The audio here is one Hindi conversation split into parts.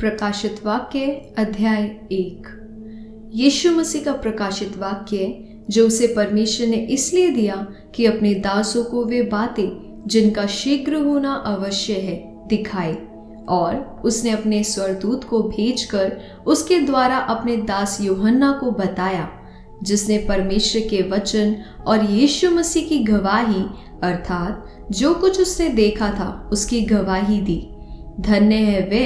प्रकाशित वाक्य अध्याय 1। यीशु मसीह का प्रकाशित वाक्य जो उसे परमेश्वर ने इसलिए दिया कि अपने दासों को वे बातें जिनका शीघ्र होना अवश्य है दिखाए, और उसने अपने स्वरदूत को भेजकर उसके द्वारा अपने दास यूहन्ना को बताया, जिसने परमेश्वर के वचन और यीशु मसीह की गवाही अर्थात जो कुछ उसने देखा था उसकी गवाही दी। धन्य है वे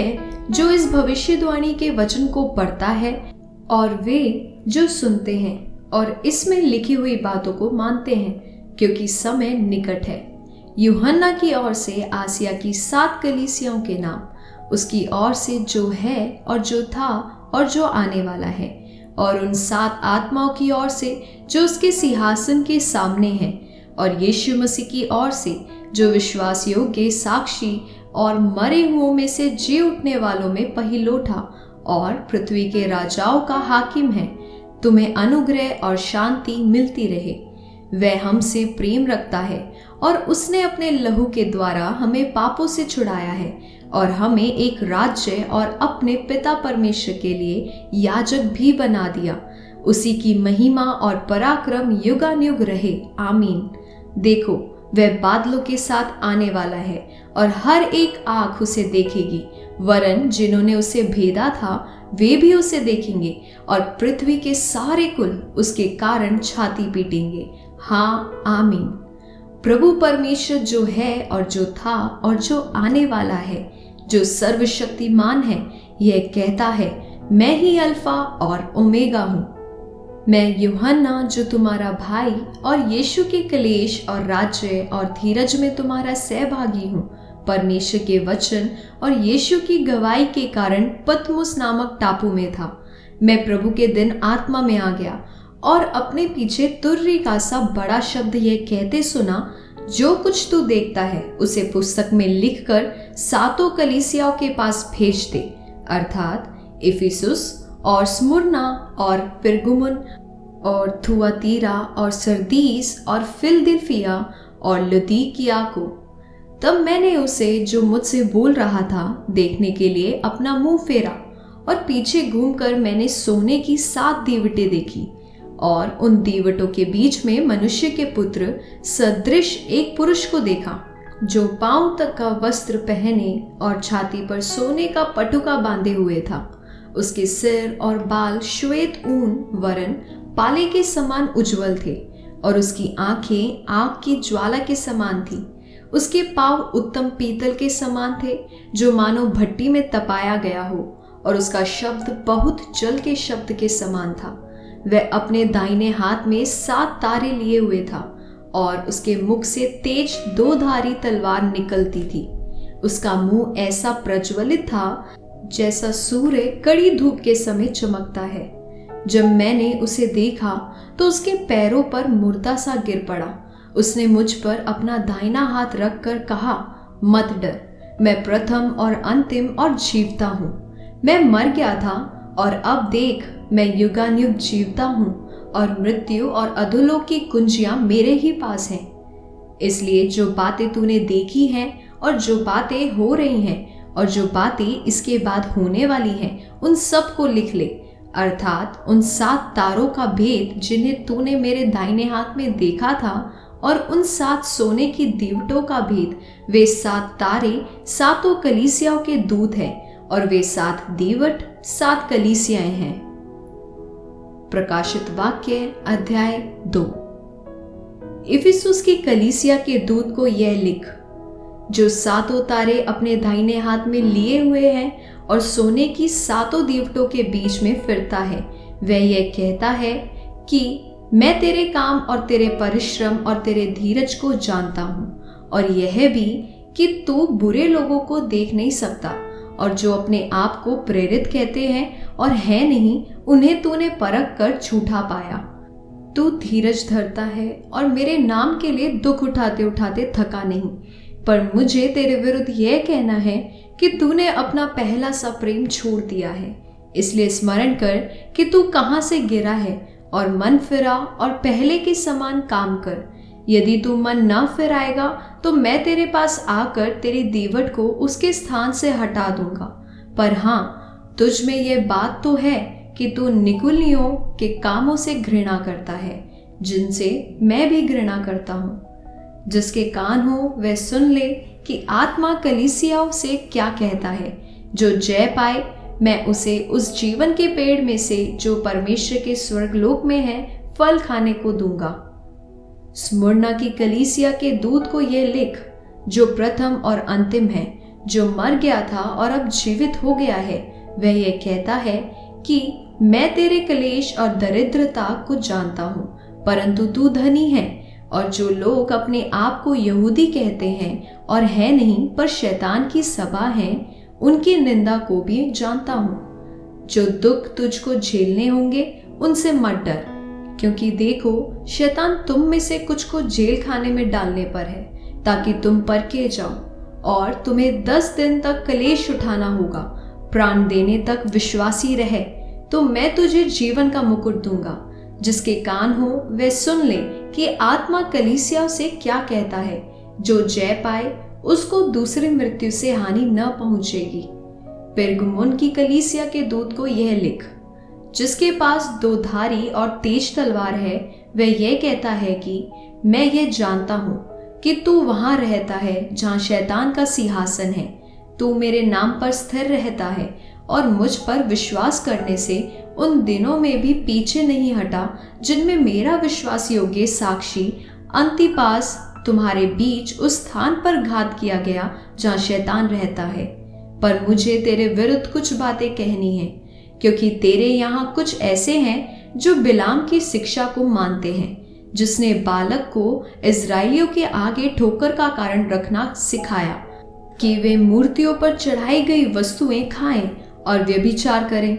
जो इस भविष्यवाणी के वचन को पढ़ता है और वे जो सुनते हैं और इसमें लिखी हुई बातों को मानते हैं, क्योंकि समय निकट है। यूहन्ना की ओर से आसिया की 7 कलीसियाओं के नाम, उसकी ओर से जो है और जो था और जो आने वाला है, और उन 7 आत्माओं की ओर से जो उसके सिंहासन के सामने है, और यीशु मसीह की ओर से जो विश्वास योग्य साक्षी और मरे हुओं में से जी उठने वालों में पहिलोठा और पृथ्वी के राजाओं का हाकिम है। तुम्हें अनुग्रह और शांति मिलती रहे। वह हमसे प्रेम रखता है और उसने अपने लहू के द्वारा हमें पापों से छुड़ाया है और हमें एक राज्य और अपने पिता परमेश्वर के लिए याजक भी बना दिया। उसी की महिमा और पराक्रम युगानुयुग रहे। आमीन। देखो, वह बादलों के साथ आने वाला है और हर एक आँख उसे देखेगी, वरन जिन्होंने उसे भेदा था वे भी उसे देखेंगे, और पृथ्वी के सारे कुल उसके कारण छाती पीटेंगे। हाँ, आमीन। प्रभु परमेश्वर जो है और जो था और जो आने वाला है, जो सर्वशक्तिमान है, यह कहता है, मैं ही अल्फा और ओमेगा हूँ। मैं यूहन्ना जो तुम्हारा भाई और यीशु के क्लेश और राज्य और धीरज में तुम्हारा सहभागी हूँ, परमेश्वर के वचन और यीशु की गवाही के कारण पतमुस नामक टापू में था। मैं प्रभु के दिन आत्मा में आ गया और अपने पीछे तुर्री का सा बड़ा शब्द यह कहते सुना, जो कुछ तू देखता है उसे पुस्तक में लिखकर 7 कलीसियाओं के पास भेज दे, अर्थात इफिसुस और स्मुरना और पिरगमुन और थुआतीरा और सरदीस और फिलदिल्फिया और लुदीकिया को। तब मैंने उसे जो मुझसे बोल रहा था देखने के लिए अपना मुंह फेरा, और पीछे घूमकर मैंने सोने की 7 दीवटें देखी, और उन दीवटों के बीच में मनुष्य के पुत्र सदृश एक पुरुष को देखा, जो पांव तक का वस्त्र पहने और छाती पर सोने का पटुका बांधे हुए था। उसके सिर और बाल श्वेत ऊन वरन पाले के समान उज्जवल थे, और उसकी आंखें आग की ज्वाला के समान थी। उसके पांव उत्तम पीतल के समान थे, जो मानो भट्टी में तपाया गया हो, और उसका शब्द बहुत जल के शब्द के समान था। वह अपने दाहिने हाथ में 7 तारे लिए हुए था, और उसके मुख से तेज 2-धारी तलवार निकलती थी। उसका मुंह ऐसा प्रज्वलित था जैसा सूर्य कड़ी धूप के समय चमकता है। जब मैंने उसे देखा तो उसके पैरों पर मुर्दा सा गिर पड़ा। उसने मुझ पर अपना दाहिना हाथ रख कर कहा, मत डर, मैं प्रथम और अंतिम और जीवता हूँ। मैं मर गया था और अब देख, मैं युगानुयुग जीवता हूँ, और मृत्यु और अधोलोक की कुंजियां मेरे ही पास हैं। इसलिए जो बातें तूने देखी हैं और जो बातें हो रही हैं और जो बातें इसके बाद होने वाली हैं, उन सब को लिख ले, अर्थात उन 7 तारों का भेद जिन्हें तूने मेरे दाहिने हाथ में देखा था, और उन 7 सोने की दीवटों का भेद। वे 7 तारे 7 कलीसियाओं के दूत हैं, और वे 7 दीवट 7 कलीसियाएं हैं। प्रकाशित वाक्य अध्याय 2। इफिसुस की कलीसिया के दूत को यह लिख, जो 7 तारे अपने दाहिने हाथ में लिए हुए हैं और सोने की 7 दीवटों के बीच में फिरता है, वह यह कहता है कि मैं तेरे काम और तेरे परिश्रम और तेरे धीरज को जानता हूँ, और यह भी कि तू बुरे लोगों को देख नहीं सकता, और जो अपने आप को प्रेरित कहते हैं और है नहीं, उन्हें तूने परख कर झूठा पाया। तू धीरज धरता है और मेरे नाम के लिए दुख उठाते उठाते थका नहीं। पर मुझे तेरे विरुद्ध यह कहना है कि तूने अपना पहला सा प्रेम छोड़ दिया है। इसलिए स्मरण कर कि तू कहाँ से गिरा है, और मन फिरा और पहले के समान काम कर। यदि तू मन न फिराएगा तो मैं तेरे पास आकर तेरी दीवट को उसके स्थान से हटा दूंगा। पर हाँ, तुझ में यह बात तो है कि तू निकुलियों के कामों से घृणा करता है, जिनसे मैं भी घृणा करता हूँ। जिसके कान हो वह सुन ले कि आत्मा कलीसियाओं से क्या कहता है। जो जय पाए, मैं उसे उस जीवन के पेड़ में से जो परमेश्वर के स्वर्गलोक में है फल खाने को दूंगा। स्मुरना की कलीसिया के दूत को यह लिख, जो प्रथम और अंतिम है, जो मर गया था और अब जीवित हो गया है। वह यह कहता है कि मैं तेरे क्लेश और दरिद्रता को जानता हूँ, परंतु तू धनी है, और जो लोग अपने आप को यहूदी कहते हैं और है नहीं पर शैतान की सभा हैं, उनकी निंदा को भी जानता हूँ। जो दुख तुझको झेलने होंगे उनसे मत डर, क्योंकि देखो शैतान तुम में से कुछ को जेल खाने में डालने पर है, ताकि तुम परखे जाओ, और तुम्हें 10 दिन तक क्लेश उठाना होगा। प्राण देने तक विश्वासी रहे तो मैं तुझे जीवन का मुकुट दूंगा। जिसके कान हो वह सुन ले कि आत्मा कलीसियाओं से क्या कहता है। जो जय पाए उसको दूसरी मृत्यु से हानि न पहुंचेगी। पेरगमुन की कलीसिया के दूत को यह लिख, जिसके पास 2 धारी और तेज तलवार है, वह यह कहता है कि मैं यह जानता हूँ कि तू वहां रहता है जहां शैतान का सिंहासन है। तू मेरे नाम पर स्थिर रहता है और मुझ पर विश्वास करने से उन दिनों में भी पीछे नहीं हटा जिनमें मेरा विश्वास योग्य साक्षी अंतिपास तुम्हारे बीच उस स्थान पर घात किया गया जहां शैतान रहता है। पर मुझे तेरे विरुद्ध कुछ बातें कहनी है, क्योंकि तेरे यहाँ कुछ ऐसे हैं जो बिलाम की शिक्षा को मानते हैं, जिसने बालक को इजराइलियों के आगे ठोकर का कारण रखना सिखाया कि वे मूर्तियों पर चढ़ाई गई वस्तुएं खाएं और व्यभिचार करें।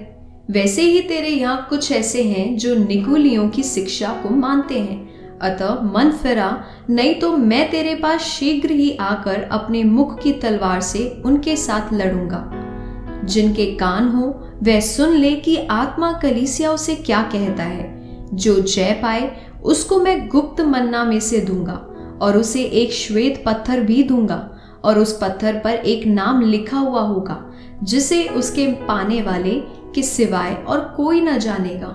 वैसे ही तेरे यहाँ कुछ ऐसे हैं जो निकुलियों की शिक्षा को मानते हैं। अतः मन फिरा, नहीं तो मैं तेरे पास शीघ्र ही आकर अपने मुख की तलवार से उनके साथ लड़ूंगा। जिनके कान हो वह सुन ले कि आत्मा कलीसियाओं से क्या कहता है। जो जय पाए उसको मैं गुप्त मन्ना में से दूंगा, और उसे एक श्वेत पत्थर भी दूंगा, और उस पत्थर पर एक नाम लिखा हुआ होगा, जिसे उसके पाने वाले के सिवाय और कोई न जानेगा।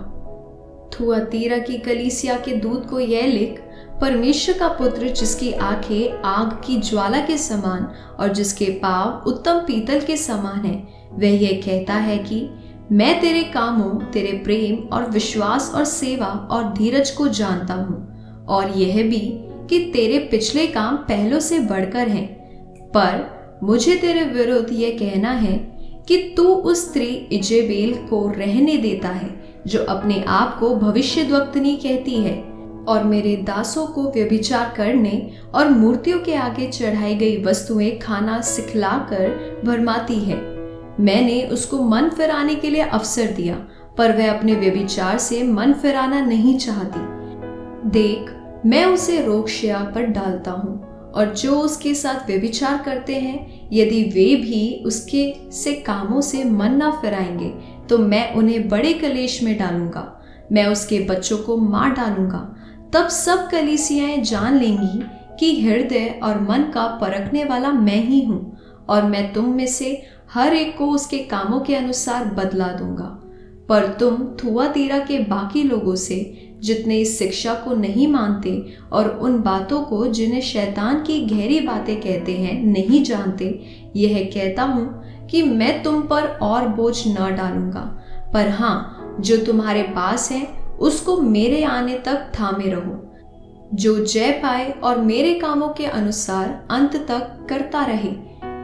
थुआतीरा की कलीसिया के दूत को यह लिख, परमेश्वर का पुत्र, जिसकी आंखें आग की ज्वाला के समान और जिसके पांव उत्तम पीतल के समान है, वह यह कहता है कि मैं तेरे कामों, तेरे प्रेम और विश्वास और सेवा और धीरज को जानता हूँ, और यह भी कि तेरे पिछले काम पहलों से बढ़कर हैं। पर मुझे तेरे विरुद्ध यह कहना है कि तू उस स्त्री इजेबेल को रहने देता है, जो अपने आप को भविष्यद्वक्तनी कहती है और मेरे दासों को व्यभिचार करने और मूर्तियों के आगे चढ़ाई गई वस्तुएं खाना सिखलाकर भरमाती है। मैंने उसको मन फिराने के लिए अवसर दिया, पर वह अपने व्यभिचार से मन फिराना नहीं चाहती। देख, मैं उसे रोगशया पर डालता हूँ, और जो उसके साथ व्यभिचार करते हैं, यदि वे भी उसके से कामों से मन न फिराएंगे, तो मैं उन्हें बड़े कलेश में डालूंगा। मैं उसके बच्चों को मार डालूंगा। तब सब कलीसियाएं जान लेंगी कि हृदय और मन का परखने वाला मैं ही हूँ, और मैं तुम में से हर एक को उसके कामों के अनुसार बदला दूंगा। पर तुम थुआतीरा के बाकी लोगों से, जितने इस शिक्षा को नहीं मानते और उन बातों को जिन्हें शैतान की गहरी बातें कहते हैं नहीं जानते, यह कहता हूँ कि मैं तुम पर और बोझ न डालूंगा। पर हाँ, जो तुम्हारे पास है उसको मेरे आने तक थामे रहो। जो जय पाए और मेरे कामों के अनुसार अंत तक करता रहे,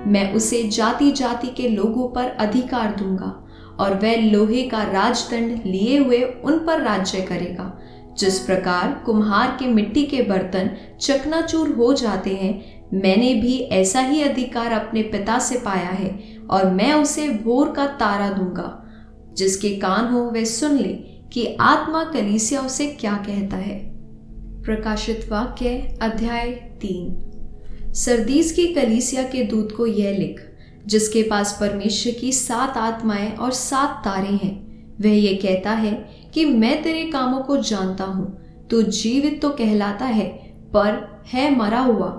मैं उसे जाति जाति के लोगों पर अधिकार दूंगा, और वह लोहे का राजदंड लिए हुए उन पर राज्य करेगा। जिस प्रकार कुम्हार के मिट्टी के बर्तन चकनाचूर हो जाते हैं, मैंने भी ऐसा ही अधिकार अपने पिता से पाया है, और मैं उसे भोर का तारा दूंगा। जिसके कान हो वह सुन ले कि आत्मा कलीसियाओं से क्या कहता है। प्रकाशित वाक्य अध्याय 3। सरदीस की कलीसिया के दूत को यह लिख, जिसके पास परमेश्वर की 7 आत्माएं और 7 तारे हैं। वह ये कहता है कि मैं तेरे कामों को जानता हूँ। तू जीवित तो कहलाता है, पर है मरा हुआ।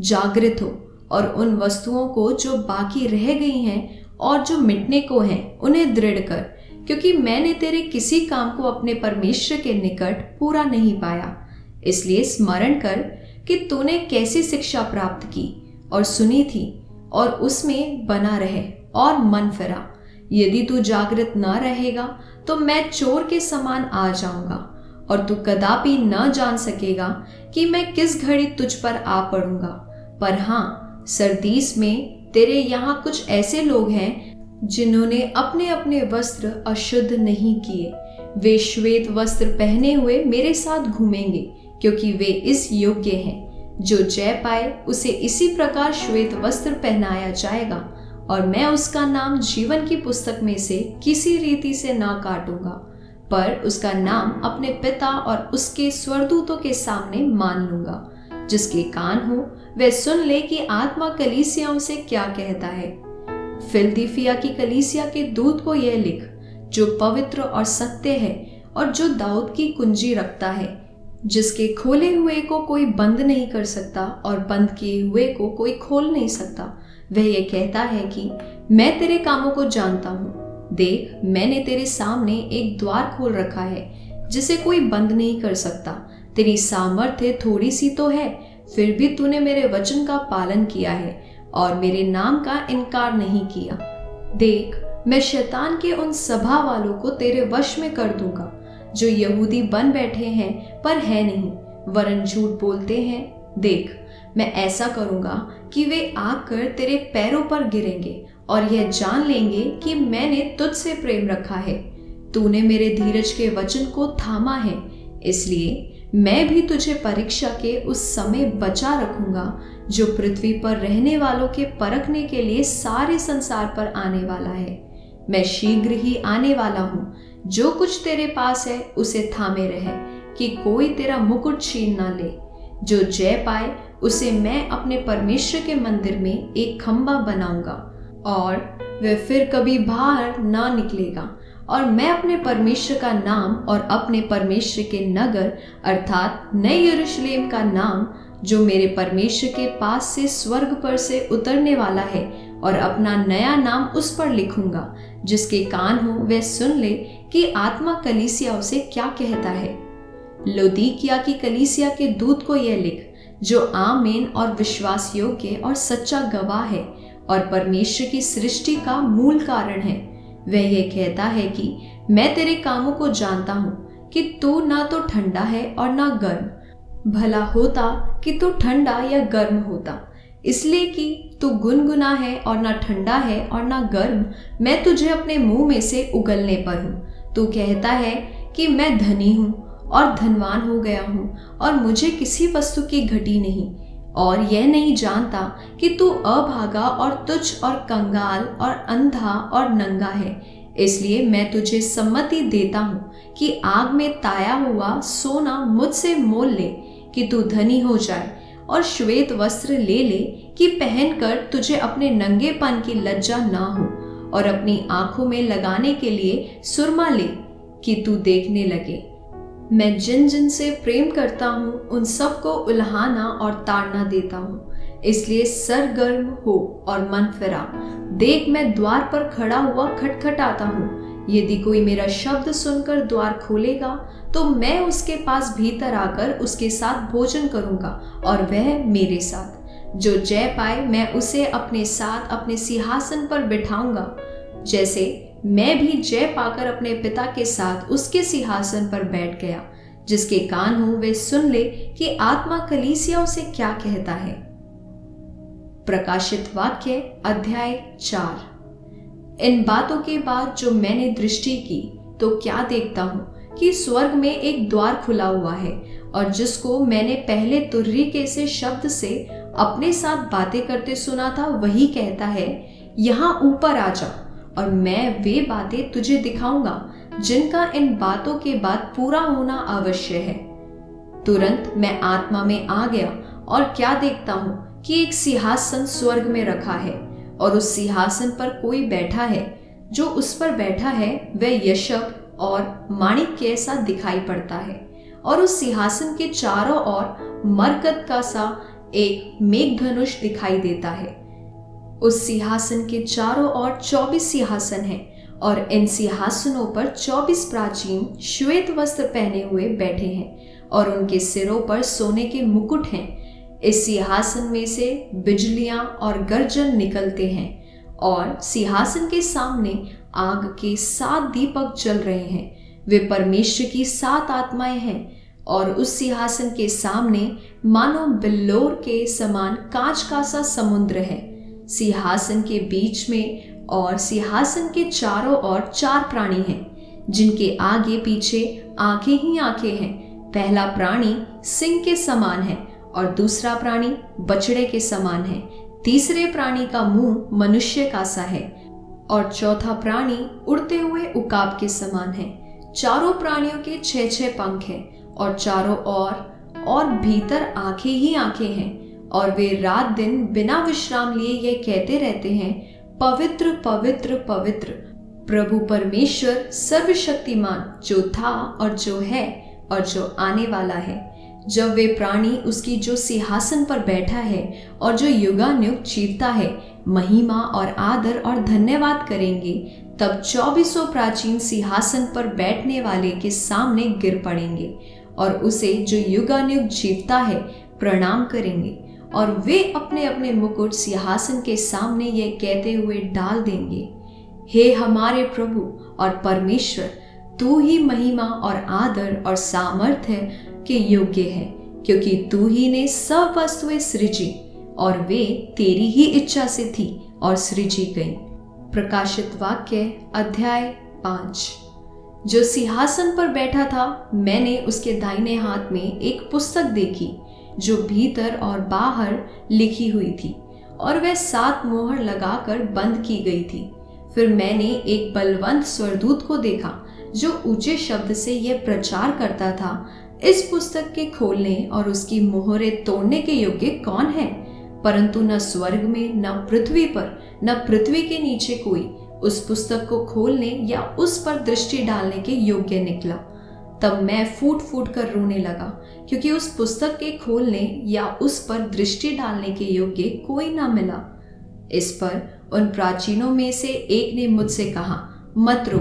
जागृत हो और उन वस्तुओं को जो बाकी रह गई हैं और जो मिटने को हैं उन्हें दृढ़ कर, क्योंकि मैंने तेरे किसी काम को अपने परमेश्वर के निकट पूरा नहीं पाया। इसलिए स्मरण कर कि तूने कैसी शिक्षा प्राप्त की और सुनी थी, और उसमें बना रहे और मन फिरा। यदि तू जागृत न रहेगा तो मैं चोर के समान आ जाऊंगा, और तू कदापि न जान सकेगा कि मैं किस घड़ी तुझ पर आ पड़ूंगा। पर हाँ, सरदीस में तेरे यहाँ कुछ ऐसे लोग हैं जिन्होंने अपने अपने वस्त्र अशुद्ध नहीं किए। वे श्वेत वस्त्र पहने हुए मेरे साथ घूमेंगे, क्योंकि वे इस योग्य हैं। जो जय पाए उसे इसी प्रकार श्वेत वस्त्र पहनाया जाएगा, और मैं उसका नाम जीवन की पुस्तक में से किसी रीति से ना काटूंगा, पर उसका नाम अपने पिता और उसके स्वर्गदूतों के सामने मान लूंगा। जिसके कान हो वह सुन ले कि आत्मा कलीसियाओं से क्या कहता है। फिलदिफिया की कलीसिया के दूत को यह लिख, जो पवित्र और सत्य है और जो दाऊद की कुंजी रखता है, जिसके खोले हुए को कोई बंद नहीं कर सकता और बंद किए हुए को कोई खोल नहीं सकता। वह ये कहता है कि मैं तेरे कामों को जानता हूँ। देख, मैंने तेरे सामने एक द्वार खोल रखा है जिसे कोई बंद नहीं कर सकता। तेरी सामर्थ्य थोड़ी सी तो है, फिर भी तूने मेरे वचन का पालन किया है और मेरे नाम का इनकार नहीं किया। देख, मैं शैतान के उन सभा वालों को तेरे वश में कर दूंगा, जो यहूदी बन बैठे हैं पर है नहीं, वरन झूठ बोलते हैं। देख, मैं ऐसा करूंगा कि वे आकर तेरे पैरों पर गिरेंगे और यह जान लेंगे कि मैंने तुझसे प्रेम रखा है। तूने मेरे धीरज के वचन को थामा है, इसलिए मैं भी तुझे परीक्षा के उस समय बचा रखूंगा जो पृथ्वी पर रहने वालों के परखने के लिए सारे संसार पर आने वाला है। मैं शीघ्र ही आने वाला हूँ। जो कुछ तेरे पास है उसे थामे रहे, कि कोई तेरा मुकुट छीन ना ले। जो जय पाए उसे मैं अपने परमेश्वर के मंदिर में एक खंबा बनाऊंगा, और वह फिर कभी बाहर ना निकलेगा। और मैं अपने परमेश्वर का नाम और अपने परमेश्वर के नगर अर्थात नए यरूशलेम का नाम, जो मेरे परमेश्वर के पास से स्वर्ग पर से उतरने वाला है, और अपना नया नाम उस पर लिखूंगा। जिसके कान हो वह सुन ले कि आत्मा कलीसियाओं से क्या कहता है। लौदीकिया की कलीसिया के दूत को यह लिख, जो आमीन और विश्वास योग्य और सच्चा गवाह है और परमेश्वर की सृष्टि का मूल कारण है। वह यह कहता है कि मैं तेरे कामों को जानता हूँ कि तू ना तो ठंडा है और ना गर्म। भला होता कि तू ठंडा या गर्म होता, इसलिए कि तू गुनगुना है और ना ठंडा है और ना गर्म, मैं तुझे अपने मुंह में से उगलने पर हूँ। तू कहता है कि मैं धनी हूँ और धनवान हो गया हूँ और मुझे किसी वस्तु की घटी नहीं, और यह नहीं जानता कि तू अभागा और तुच्छ और कंगाल और अंधा और नंगा है। इसलिए मैं तुझे सम्मति देता हूँ कि आग में ताया हुआ सोना मुझसे मोल ले, कि तू धनी हो जाए, और श्वेत वस्त्र ले ले कि पहनकर तुझे अपने नंगेपन की लज्जा ना हो, और अपनी आंखों में लगाने के लिए सुरमा ले कि तू देखने लगे। मैं जिन जिन से प्रेम करता हूँ उन सब को उल्हाना और ताड़ना देता हूँ। इसलिए सरगर्म हो और मन फिरा। देख, मैं द्वार पर खड़ा हुआ खटखटाता हूँ। यदि कोई मेरा शब्द सुनकर द्वार खोलेगा तो मैं उसके पास भीतर आकर उसके साथ भोजन करूंगा और वह मेरे साथ। जो जय पाए मैं उसे अपने साथ अपने सिंहासन पर बिठाऊंगा, जैसे मैं भी जय पाकर अपने पिता के साथ उसके सिंहासन पर बैठ गया। जिसके कान हो वे सुन ले कि आत्मा कलीसियाओं से क्या कहता है। प्रकाशित वाक्य अध्याय 4। इन बातों के बाद जो मैंने दृष्टि की तो क्या देखता हूँ कि स्वर्ग में एक द्वार खुला हुआ है, और जिसको मैंने पहले तुर्रीके से शब्द से अपने साथ बातें करते सुना था वही कहता है, यहाँ ऊपर आ जा और मैं वे बातें तुझे दिखाऊंगा जिनका इन बातों के बाद पूरा होना अवश्य है। तुरंत मैं आत्मा में आ गया और क्या देखता हूँ कि एक सिंहासन स्वर्ग में रखा है, और उस सिंहासन पर कोई बैठा है। जो उस पर बैठा है वह यशब और माणिक्य सा दिखाई पड़ता है, और उस सिंहासन के चारों ओर मरकत का सा एक मेघधनुष दिखाई देता है। उस सिंहासन के चारों ओर 24 सिंहासन हैं और इन सिंहासनों पर 24 प्राचीन श्वेत वस्त्र पहने हुए बैठे हैं और उनके सिरों पर सोने के मुकुट हैं। इस सिंहासन में से बिजलियां और गर्जन निकलते हैं और सिंहासन के सामने आग के 7 दीपक जल रहे हैं। वे परमेश्वर की 7 आत्माएं हैं और उस सिंहासन के सामने मानो बिल्लोर के समान कांच का सा समुद्र है। सिंहासन के बीच में और सिंहासन के चारों ओर 4 प्राणी हैं जिनके आगे पीछे आंखें ही आंखें हैं। पहला प्राणी सिंह के समान है और दूसरा प्राणी बछड़े के समान है। तीसरे प्राणी का मुंह मनुष्य का सा है और चौथा प्राणी उड़ते हुए उकाब के समान है। चारों प्राणियों के 6-6 पंख हैं और चारों ओर और भीतर आंखें ही आंखें हैं और वे रात दिन बिना विश्राम लिए ये कहते रहते हैं, पवित्र पवित्र पवित्र प्रभु परमेश्वर सर्वशक्तिमान, जो था और जो है और जो आने वाला है। जब वे प्राणी उसकी जो सिंहासन पर बैठा है और जो युगानुयुग जीवता है महिमा और आदर और धन्यवाद करेंगे, तब 24 प्राचीन सिंहासन पर बैठने वाले के सामने गिर पड़ेंगे और उसे जो युगानुयुग जीवता है प्रणाम करेंगे और वे अपने अपने मुकुट सिंहासन के सामने ये कहते हुए डाल देंगे, हे हमारे प्रभु और परमेश्वर, तू ही महिमा और आदर और सामर्थ्य के योग्य है, क्योंकि तू ही ने सब वस्तुएं सृजी और वे तेरी ही इच्छा से थी और सृजी गई। प्रकाशित वाक्य अध्याय 5। जो सिंहासन पर बैठा था, मैंने उसके दाहिने हाथ में एक पुस्तक देखी जो भीतर और बाहर लिखी हुई थी और वह 7 मोहर लगाकर बंद की गई थी। फिर मैंने एक बलवंत स्वरदूत को देखा जो ऊंचे शब्द से यह प्रचार करता था, इस पुस्तक के खोलने और उसकी मोहरें तोड़ने के योग्य कौन है? परंतु न स्वर्ग में, न पृथ्वी पर, न पृथ्वी के नीचे कोई उस पुस्तक को खोलने या उस पर दृष्टि डालने के योग्य निकला। तब मैं फूट फूट कर रोने लगा, क्योंकि उस पुस्तक के खोलने या उस पर दृष्टि डालने के योग्य कोई ना मिला। इस पर उन प्राचीनों में से एक ने मुझसे कहा, मत रो,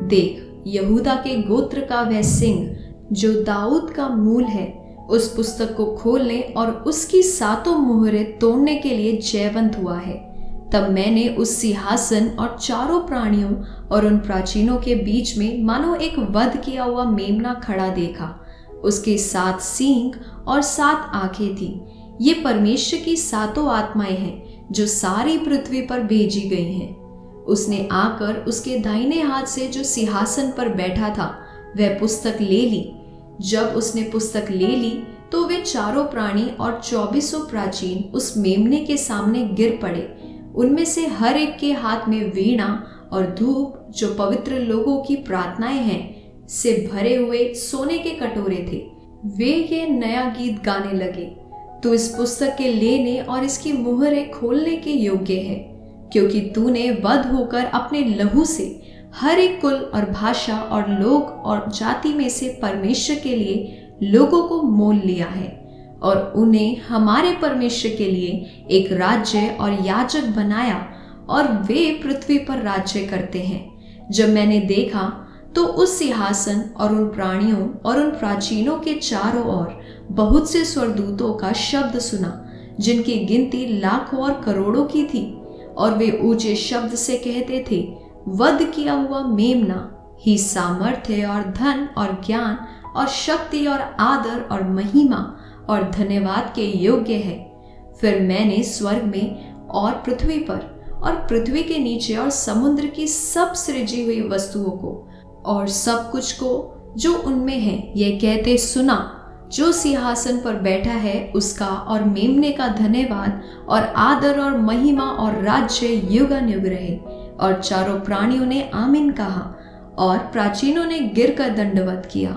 देख, यहूदा के गोत्र का वह सिंह जो दाऊद का मूल है, उस पुस्तक को खोलने और उसकी 7 मोहरें तोड़ने के लिए जयवंत हुआ है। तब मैंने उस सिंहासन और चारों प्राणियों और उन प्राचीनों के बीच में मानो एक वध किया हुआ मेमना खड़ा देखा। उसके 7 सींग और 7 आंखें थी। ये परमेश्वर की 7 आत्माएं हैं जो सारी पृथ्वी पर भेजी गई हैं। उसने आकर उसके दाहिने हाथ से जो सिंहासन पर बैठा था वह पुस्तक ले ली। जब उसने पुस्तक ले ली तो वे चारों प्राणी और 24 प्राचीन उस मेमने के सामने गिर पड़े। उनमें से हर एक के हाथ में वीणा और धूप, जो पवित्र लोगों की प्रार्थनाएं हैं, से भरे हुए सोने के कटोरे थे। वे ये नया गीत गाने लगे, तू इस पुस्तक के लेने और इसकी मुहरें खोलने के योग्य है, क्योंकि तूने वध होकर अपने लहू से हर एक कुल और भाषा और लोग और जाति में से परमेश्वर के लिए लोगों को मोल लिया है और उन्हें हमारे परमेश्वर के लिए एक राज्य और याजक बनाया और वे पृथ्वी पर राज्य करते हैं। जब मैंने देखा तो उस सिंहासन और उन प्राणियों और उन प्राचीनों के चारों ओर बहुत से स्वर्गदूतों का शब्द सुना, जिनकी गिनती लाखों और करोड़ों की थी, और वे ऊंचे शब्द से कहते थे, वध किया हुआ मेमना ही सामर्थ्य और धन और ज्ञान और शक्ति और आदर और महिमा और धन्यवाद के योग्य है। फिर मैंने स्वर्ग में और पृथ्वी पर और पृथ्वी के नीचे और समुद्र की सब सृजी हुई वस्तुओं को और सब कुछ को जो उनमें है यह कहते सुना, जो सिंहासन पर बैठा है उसका और मेमने का धन्यवाद और आदर और महिमा और राज्य युगानुयुग रहे। और चारों प्राणियों ने आमीन कहा और प्राचीनों ने गिरकर दंडवत किया।